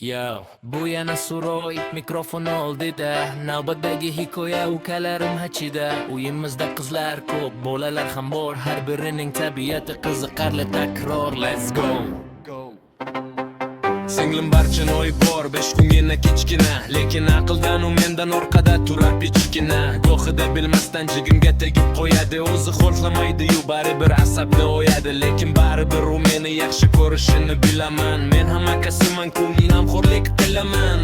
Yo, bu yana Suroy mikrofon oldida. Navbatdagi hikoya ukalarim hachida. Uyimizda qizlar ko'p, bolalar ham bor. Har birining tabiati qiziqarli takror. Let's go. Singlim barcha noy bor, 5 kungina kichkina, lekin aqldan u mendan orqada turar pichkina. Go'xida bilmasdan jigimga tegib qo'yadi, o'zi xohlamaydi-yu baribir asabni o'yadi, lekin baribir u meni yaxshi ko'rishini bilaman. Men ham akasiman, ko'nglimxo'rlik qilaman.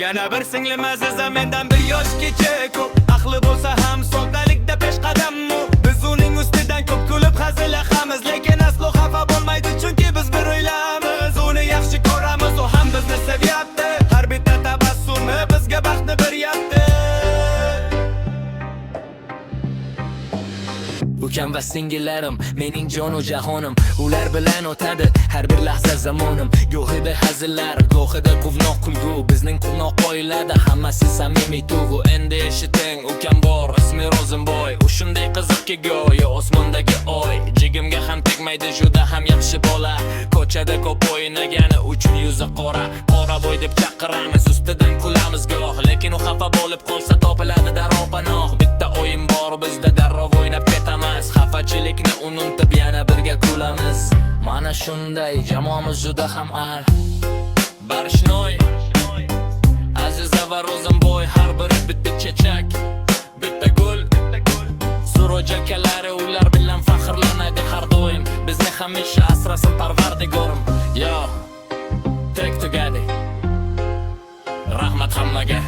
Yana bir singlim aziza mendan 1 yosh kichik, aqli bo'lsa ham soddalikda peshqadam u. Biz uning ustidan ko'p kulib hazillashamiz, lekin aslo xafa bo'lmaydi chunki biz bir o'ylamiz. Uni yaxshi ko'ramiz, u ham bizni sevyapti. Har bitta tabassumi bizga baxtni beryapti. Ukam va singillarim mening jonu jahonim, ular bilan o'tadi har bir lahza zamonim. Go'hida hazillar, go'hida quvnoq kulgu, bizning quvnoq oilada hammasi samimiy tuyg'u. Endi eshiting, ukam bor, ismi Ro'zimboy. U shunday qiziqki go'yo osmondagi oy. Jigimga ham tegmaydi, juda ham yaxshi bola. Ko'chada ko'p o'ynagani uchun yuzi qora. Qora boy deb chaqiramiz, ustidan kulamiz goh, lekin u xafa bo'lib qolsa topiladi darrov panoh. Bitta o'yin bor bizda, darrov o'ynab ketamiz. Xafachilikni unutib yana birga kulamiz. Mana shunday jamoamiz juda ham al. Barishnoy, Aziza va Ro'zimboy, har biri bitta chechak, bitta gul. Suroy akalari ular bilan faxrlanadi har doim. Bizni hamisha asrasin Parvardigorim. Yo, tek tugadi. Rahmat hammaga.